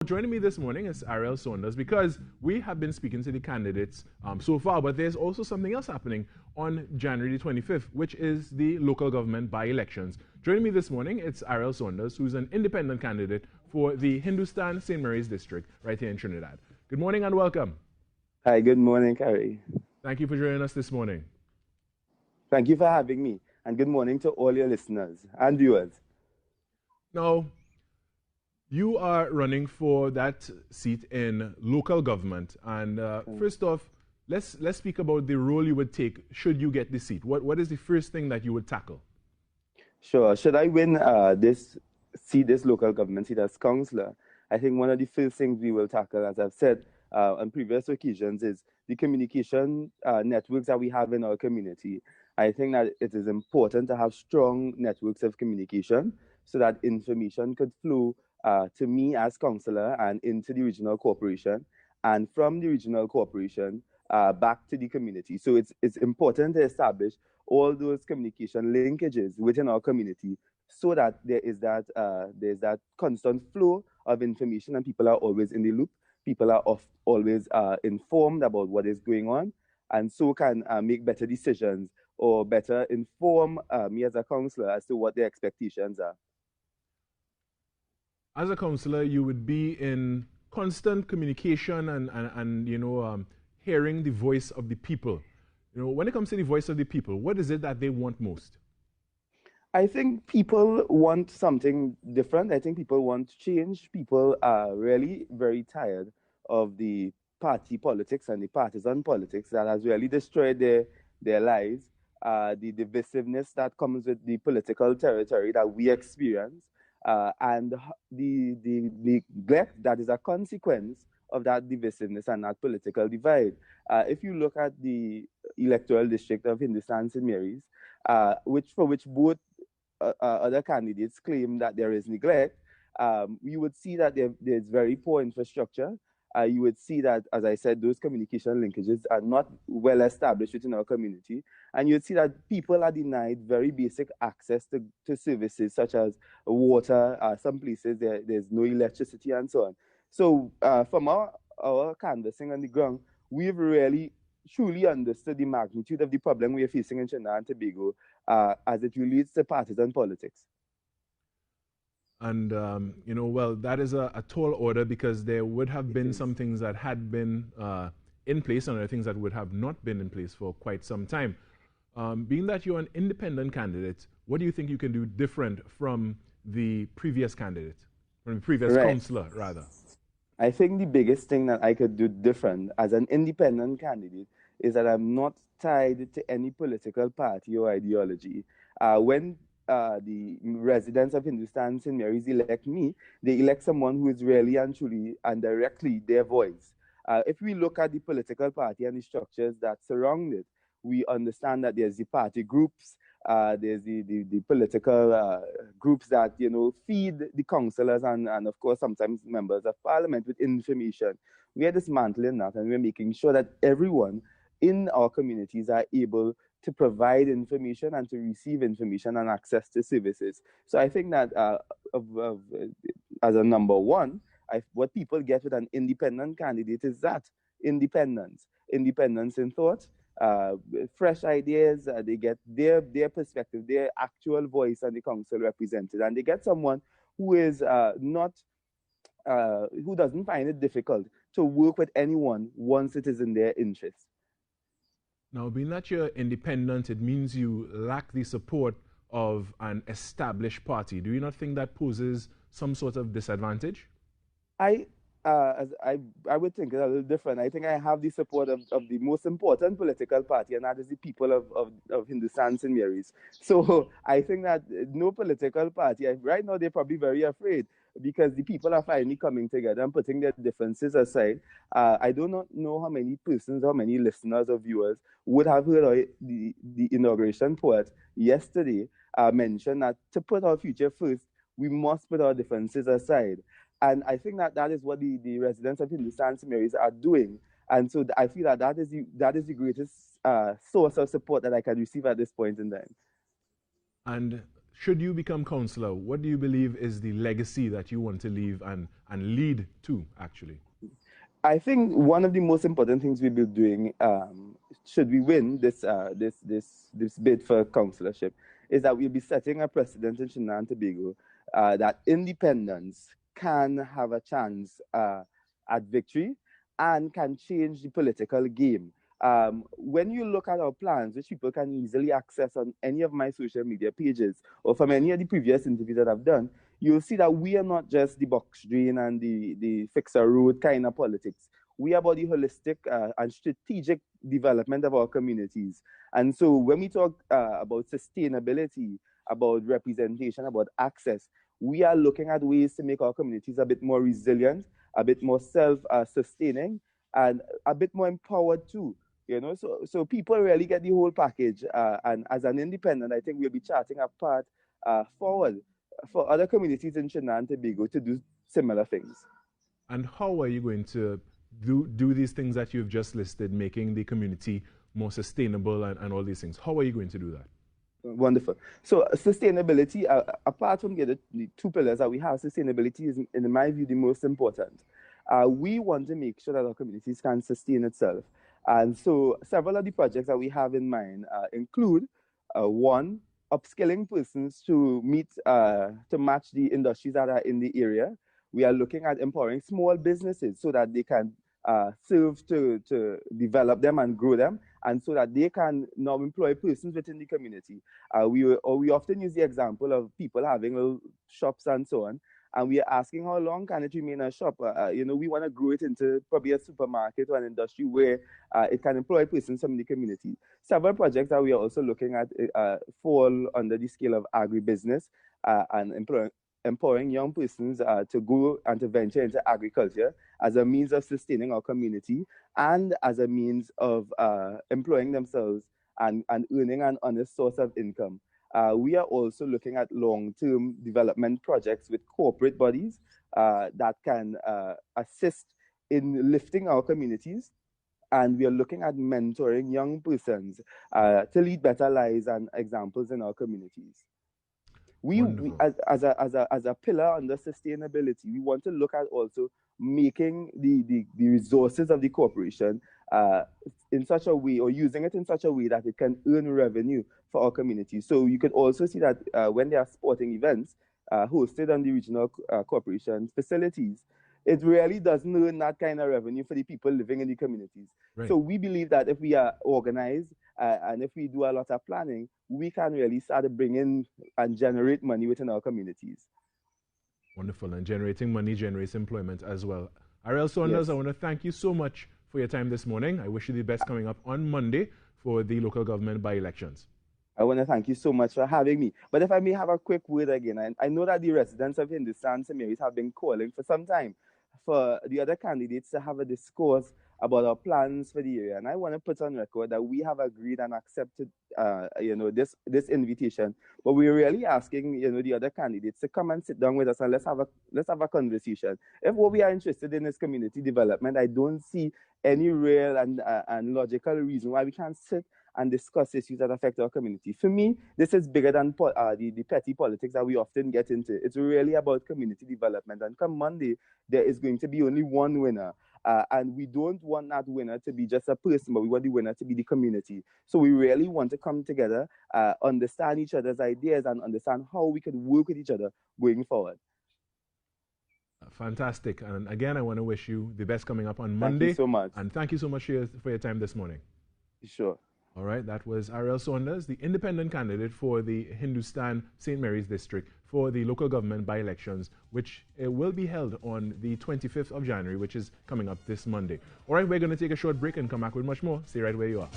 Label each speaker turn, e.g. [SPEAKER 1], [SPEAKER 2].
[SPEAKER 1] Joining me this morning is Ariel Saunders because we have been speaking to the candidates so far, but there's also something else happening on January 25th, which is the local government by-elections. Joining me this morning, it's Ariel Saunders, who's an independent candidate for the Hindustan St. Mary's district right here in Trinidad. Good morning and welcome.
[SPEAKER 2] Hi, good morning, Carrie.
[SPEAKER 1] Thank you for joining us this morning.
[SPEAKER 2] Thank you for having me, and good morning to all your listeners and viewers.
[SPEAKER 1] Now, you are running for that seat in local government, and first off, let's speak about the role you would take should you get the seat. What is the first thing that you would tackle?
[SPEAKER 2] Sure. Should I win this local government seat as councillor, I think one of the first things we will tackle, as I've said on previous occasions, is the communication networks that we have in our community. I think that it is important to have strong networks of communication so that information could flow to me as councillor and into the regional corporation, and from the regional corporation back to the community. So it's important to establish all those communication linkages within our community so that there's that constant flow of information and people are always in the loop. People are always informed about what is going on, and so can make better decisions or better inform me as a councillor as to what their expectations are.
[SPEAKER 1] As a councillor, you would be in constant communication and hearing the voice of the people. When it comes to the voice of the people, what is it that they want most?
[SPEAKER 2] I think people want something different. I think people want change. People are really very tired of the party politics and the partisan politics that has really destroyed their lives. The divisiveness that comes with the political territory that we experience, and the neglect that is a consequence of that divisiveness and that political divide. If you look at the electoral district of Hindustan St. Mary's, for which both other candidates claim that there is neglect, you would see that there's very poor infrastructure. You would see that, as I said, those communication linkages are not well established within our community. And you'd see that people are denied very basic access to services such as water. Some places there's no electricity and so on. So from our canvassing on the ground, we've really truly understood the magnitude of the problem we are facing in Trinidad and Tobago as it relates to partisan politics.
[SPEAKER 1] And, well, that is a tall order because there would have been some things that had been in place and other things that would have not been in place for quite some time. Being that you're an independent candidate, what do you think you can do different from the previous candidate, from the previous councillor, rather?
[SPEAKER 2] I think the biggest thing that I could do different as an independent candidate is that I'm not tied to any political party or ideology. When the residents of Hindustan St. Mary's elect me, they elect someone who is really and truly and directly their voice. If we look at the political party and the structures that surround it, we understand that there's the party groups, there's the political groups that feed the councillors and of course sometimes members of parliament with information. We are dismantling that, and we're making sure that everyone in our communities are able to provide information and to receive information and access to services. So I think that as a number one, what people get with an independent candidate is that independence in thought, fresh ideas. They get their perspective, their actual voice, and the council represented, and they get someone who is who doesn't find it difficult to work with anyone once it is in their interest.
[SPEAKER 1] Now, being that you're independent, it means you lack the support of an established party. Do you not think that poses some sort of disadvantage?
[SPEAKER 2] I would think it's a little different. I think I have the support of the most important political party, and that is the people of Hindustan St. Mary's. So I think that no political party, right now they're probably very afraid because the people are finally coming together and putting their differences aside. I do not know how many persons, how many listeners or viewers would have heard the inauguration poet yesterday mention that to put our future first, we must put our differences aside. And I think that is what the residents of Hindustan St. Mary's are doing. And so I feel that is the greatest source of support that I can receive at this point in time.
[SPEAKER 1] And should you become councillor, what do you believe is the legacy that you want to leave and lead to, actually?
[SPEAKER 2] I think one of the most important things we'll be doing, should we win this bid for councillorship, is that we'll be setting a precedent in Trinidad and Tobago that independents can have a chance at victory and can change the political game. When you look at our plans, which people can easily access on any of my social media pages or from any of the previous interviews that I've done, you'll see that we are not just the box drain and the fixer road kind of politics. We are about the holistic and strategic development of our communities. And so when we talk about sustainability, about representation, about access, we are looking at ways to make our communities a bit more resilient, a bit more self-sustaining, and a bit more empowered too. You know, so people really get the whole package. And as an independent, I think we'll be charting a path forward for other communities in Trinidad and Tobago to do similar things.
[SPEAKER 1] And how are you going to do these things that you've just listed, making the community more sustainable and all these things? How are you going to do that?
[SPEAKER 2] Wonderful. So sustainability, apart from the two pillars that we have, sustainability is, in my view, the most important. We want to make sure that our communities can sustain itself. And so several of the projects that we have in mind include, one, upskilling persons to match the industries that are in the area. We are looking at empowering small businesses so that they can serve to develop them and grow them, and so that they can now employ persons within the community. We often use the example of people having little shops and so on, and we are asking how long can it remain a shop? You know, we want to grow it into probably a supermarket or an industry where it can employ persons from the community. Several projects that we are also looking at fall under the scale of agribusiness and empowering young persons to go and to venture into agriculture as a means of sustaining our community and as a means of employing themselves and earning an honest source of income. We are also looking at long-term development projects with corporate bodies that can assist in lifting our communities. And we are looking at mentoring young persons to lead better lives and examples in our communities. We as a pillar under sustainability, we want to look at also making the resources of the corporation in such a way, or using it in such a way that it can earn revenue for our community. So you can also see that when there are sporting events hosted on the regional corporation facilities, it really doesn't earn that kind of revenue for the people living in the communities. Right. So we believe that if we are organized and if we do a lot of planning, we can really start to bring in and generate money within our communities.
[SPEAKER 1] Wonderful. And generating money generates employment as well. Ariel Saunders, yes. I want to thank you so much for your time this morning. I wish you the best coming up on Monday for the local government by-elections.
[SPEAKER 2] I want to thank you so much for having me. But if I may have a quick word again, I know that the residents of Hindustan St. Mary's have been calling for some time for the other candidates to have a discourse about our plans for the area. And I want to put on record that we have agreed and accepted, this invitation. But we're really asking, the other candidates to come and sit down with us and let's have a conversation. If what we are interested in is community development, I don't see any real and logical reason why we can't sit and discuss issues that affect our community. For me, this is bigger than the petty politics that we often get into. It's really about community development. And come Monday, there is going to be only one winner. And we don't want that winner to be just a person, but we want the winner to be the community. So we really want to come together, understand each other's ideas, and understand how we can work with each other going forward.
[SPEAKER 1] Fantastic. And again, I want to wish you the best coming up on Monday.
[SPEAKER 2] Thank you so much.
[SPEAKER 1] And thank you so much for your time this morning.
[SPEAKER 2] Sure.
[SPEAKER 1] All right, that was Ariel Saunders, the independent candidate for the Hindustan St. Mary's district for the local government by-elections, which will be held on the 25th of January, which is coming up this Monday. All right, we're going to take a short break and come back with much more. Stay right where you are.